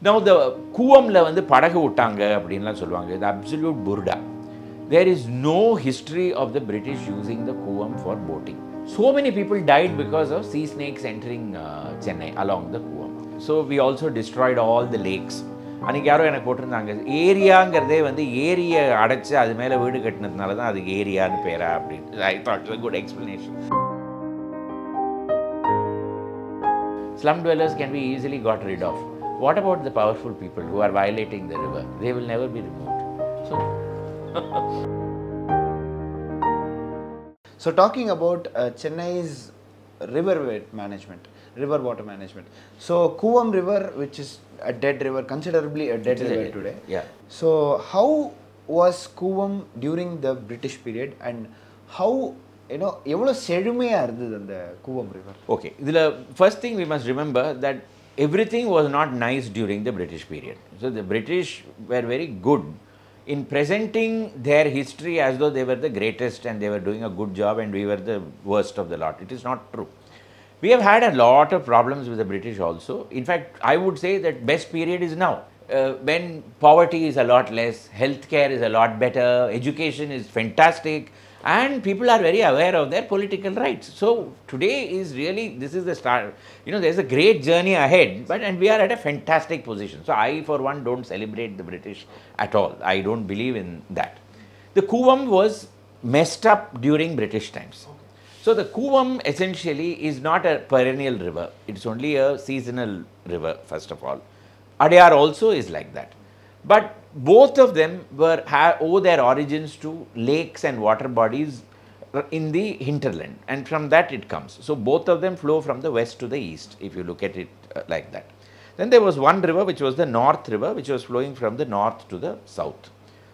Now the கூவம்ல வந்து படகு விட்டாங்க அப்படின்லாம் சொல்லுவாங்க. இது absolute burda. There is no history of the British using the Cooum for boating. So many people died because of sea snakes entering Chennai along the Cooum. So we also destroyed all the lakes. அன்றைக்கி யாரோ எனக்கு போட்டிருந்தாங்க, ஏரியாங்கிறதே வந்து ஏரியை அடைச்சி அது மேலே வீடு கட்டினதுனால தான் அதுக்கு ஏரியான்னு பேரா அப்படின்னு. I thought it was a good explanation. Slum dwellers can be easily got rid of. What about the powerful people who are violating the river? They will never be removed. So talking about Chennai's river water management. So Kuvam River, which is a dead river, considerably a dead river today. Yeah. So how was Kuvam during the British period, and how, you know, எவ்வளவு செழுமையா இருந்தது அந்த Kuvam River? Okay, the first thing we must remember that everything was not nice during the British period. So the British were very good in presenting their history as though they were the greatest and they were doing a good job and we were the worst of the lot. It is not true. We have had a lot of problems with the British also. In fact, I would say that best period is now, when poverty is a lot less, healthcare is a lot better, education is fantastic, and people are very aware of their political rights. So today is really, this is the start. You know, there's a great journey ahead, and we are at a fantastic position. So I, for one, don't celebrate the British at all. I don't believe in that. The Kuvam was messed up during British times. So the Kuvam essentially is not a perennial river. It's only a seasonal river, first of all. Adyar also is like that. But both of them owe their origins to lakes and water bodies in the hinterland, and from that it comes. So both of them flow from the west to the east, if you look at it like that. Then there was one river which was the North River, which was flowing from the north to the south.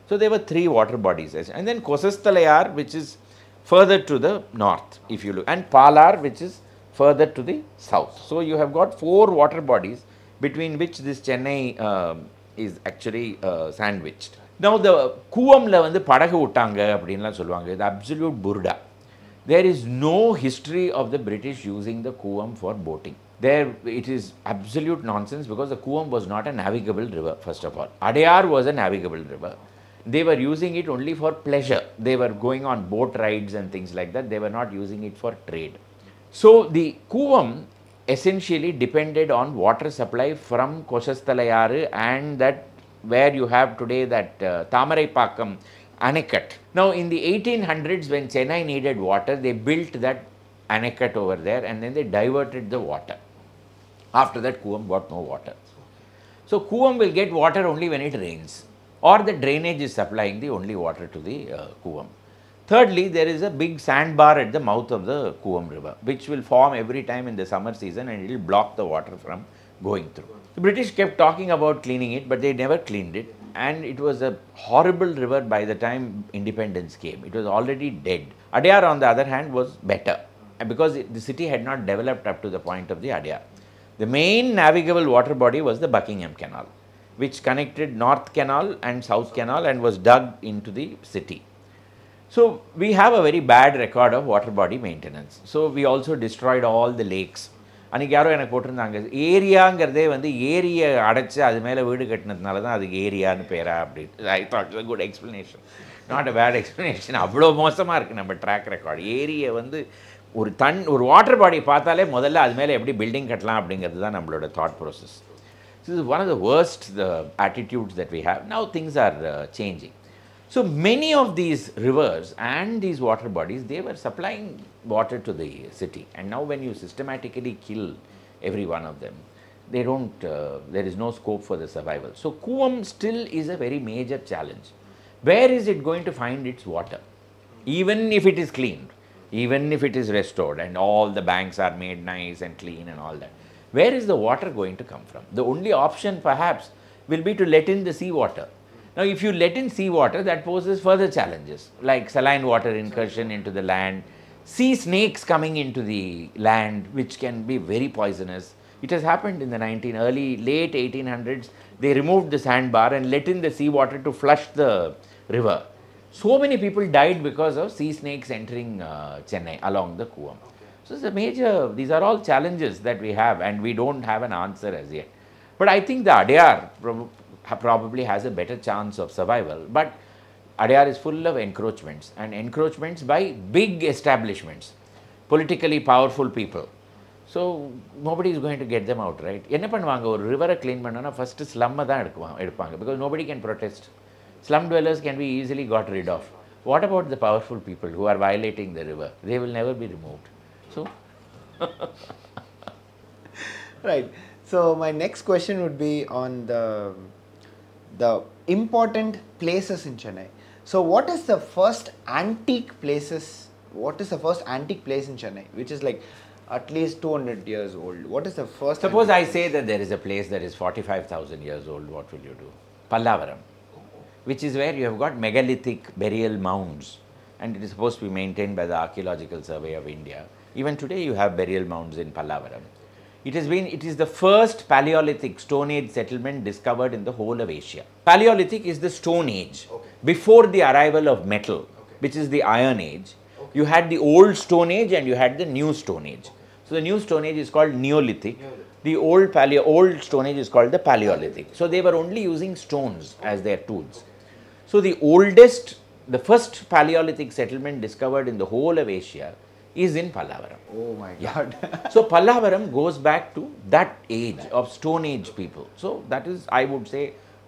So there were three water bodies, and then Kosastalayar, which is further to the north, if you look, and Palar, which is further to the south. So you have got four water bodies between which this Chennai is actually sandwiched. Now the கூவம்ல வந்து படகு விட்டாங்க அப்படின்லாம் சொல்லுவாங்க. இது absolute burda. There is no history of the British using the Cooum for boating. It is absolute nonsense, because the Cooum was not a navigable river, first of all. Adyar was a navigable river. They were using it only for pleasure. They were going on boat rides and things like that. They were not using it for trade. So the Cooum essentially depended on water supply from Kosastalayar and that where you have today that Thamaraipakam Anicut. Now in the 1800s, when Chennai needed water, they built that Anicut over there, and then they diverted the water. After that, Kuvam got no water. So Kuvam will get water only when it rains, or the drainage is supplying the only water to the Kuvam. Thirdly, there is a big sandbar at the mouth of the Kuvam river, which will form every time in the summer season, and it will block the water from going through. The British kept talking about cleaning it, but they never cleaned it, and it was a horrible river by the time independence came. It was already dead. Adyar, on the other hand, was better, because the city had not developed up to the point of the Adyar. The main navigable water body was the Buckingham Canal, which connected North Canal and South Canal and was dug into the city. So we have a very bad record of water body maintenance. So we also destroyed all the lakes. அன்றைக்கி யாரோ எனக்கு போட்டிருந்தாங்க, ஏரியாங்கிறதே வந்து ஏரியை அடைச்சி அது மேலே வீடு கட்டினதுனால தான் அதுக்கு ஏரியான்னு பேரா அப்படின்னு. I thought it was a good explanation. Not a bad explanation. அவ்வளோ மோசமாக இருக்குது நம்ம ட்ராக் ரெக்கார்டு. ஏரியை வந்து ஒரு வாட்டர் பாடி பார்த்தாலே முதல்ல அது மேலே எப்படி பில்டிங் கட்டலாம் அப்படிங்கிறது தான் நம்மளோட thought process. This is one of the worst attitudes that we have. Now things are changing. So many of these rivers and these water bodies, they were supplying water to the city, and now when you systematically kill every one of them, they don't, there is no scope for the survival. So Kuvam still is a very major challenge. Where is it going to find its water? Even if it is cleaned, even if it is restored and all the banks are made nice and clean and all that, where is the water going to come from? The only option perhaps will be to let in the sea water. Now, if you let in sea water, that poses further challenges, like saline water incursion into the land, sea snakes coming into the land, which can be very poisonous. It has happened in the late 1800s. They removed the sandbar and let in the sea water to flush the river. So many people died because of sea snakes entering Chennai along the Kuvam. So it's a major, these are all challenges that we have, and we don't have an answer as yet. But I think the Adyar probably has a better chance of survival. But Adyar is full of encroachments, and encroachments by big establishments, politically powerful people. So nobody is going to get them out, right? என்ன பண்ணுவாங்க ஒரு ரிவரை clean பண்ணனா first ஸ்லம்மை தான் எடுப்பாங்க because nobody can protest. Slum dwellers can be easily got rid of. What about the powerful people who are violating the river? They will never be removed. So right. So my next question would be on the important places in Chennai. So what is the first antique places? What is the first antique place in Chennai, which is like at least 200 years old? What is the first? Suppose I say that there is a place that is 45,000 years old, what will you do? Pallavaram, which is where you have got megalithic burial mounds, and it is supposed to be maintained by the Archaeological Survey of India. Even today you have burial mounds in Pallavaram. It is the first Paleolithic Stone Age settlement discovered in the whole of Asia. Paleolithic is the Stone Age. Okay. Before the arrival of metal, which is the Iron Age, you had the Old Stone Age and you had the New Stone Age. So the New Stone Age is called Neolithic. The old Stone Age is called the Paleolithic. So they were only using stones as their tools. So the first Paleolithic settlement discovered in the whole of Asia is in Pallavaram. Oh my God. So Pallavaram goes back to that age of Stone Age people. So that is, I would say,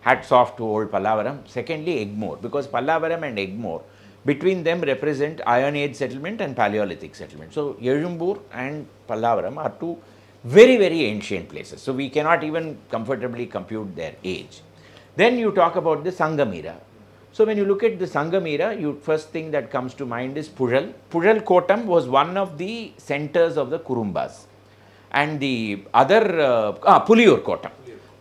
hats off to old Pallavaram. Secondly, Egmore, because Pallavaram and Egmore, between them represent Iron Age settlement and Paleolithic settlement. So Ezhumbur and Pallavaram are two very, very ancient places. So we cannot even comfortably compute their age. Then you talk about the Sangam era. So when you look at the Sangam era, first thing that comes to mind is Puzhal. Puzhal Kotam was one of the centers of the Kurumbas. And the other, Puliyur Kotam.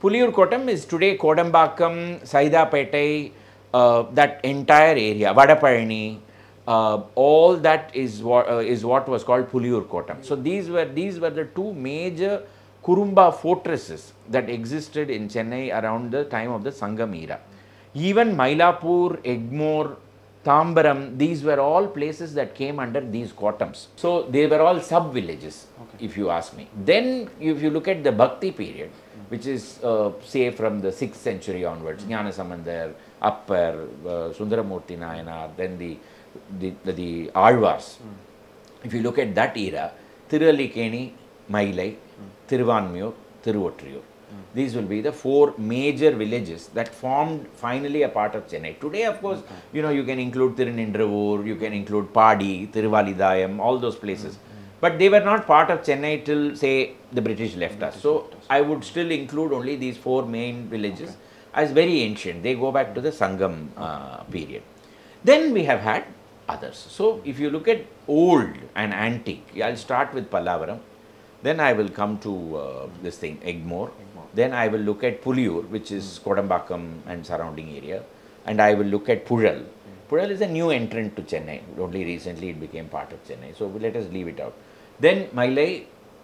Puliyur Kotam is today Kodambakam, Saidapete, that entire area, Vadapalani, all that is what was called Puliyur Kotam. So these were the two major Kurumba fortresses that existed in Chennai around the time of the Sangam era. Even Mylapore, Egmore, Tambaram, these were all places that came under these Kotams. So they were all sub-villages, if you ask me. Then if you look at the Bhakti period, which is say from the 6th century onwards, Jnana Samandar, Appar, Sundaramurti Nayanar, then the Alvars. If you look at that era, Tirallikeni, Mailai, Thiruvanmiyur, Thiruvotriyur. These will be the four major villages that formed finally a part of Chennai. Today, of course, you can include Tirunindravur, you can include Padi, Tiruvalidayam, all those places. But they were not part of Chennai till, say, the British left us. So I would still include only these four main villages as very ancient. They go back to the Sangam period. Then we have had others. So if you look at old and antique, I'll start with Pallavaram. Then I will come to this thing, Egmore. Then I will look at Puliyur, which is Kodambakam and surrounding area. And I will look at Puzhal. Puzhal is a new entrant to Chennai. Only recently it became part of Chennai. So let us leave it out. Then Mailai,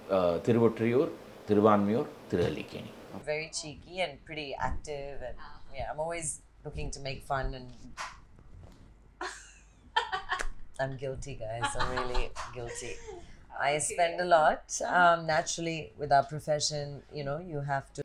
Thiruvotriyur, Thiruvanmiyur, Tirallikeni. Very cheeky and pretty active, and yeah, I'm always looking to make fun, and I'm guilty, guys. I'm really guilty. I spend a lot. Naturally, with our profession, you have to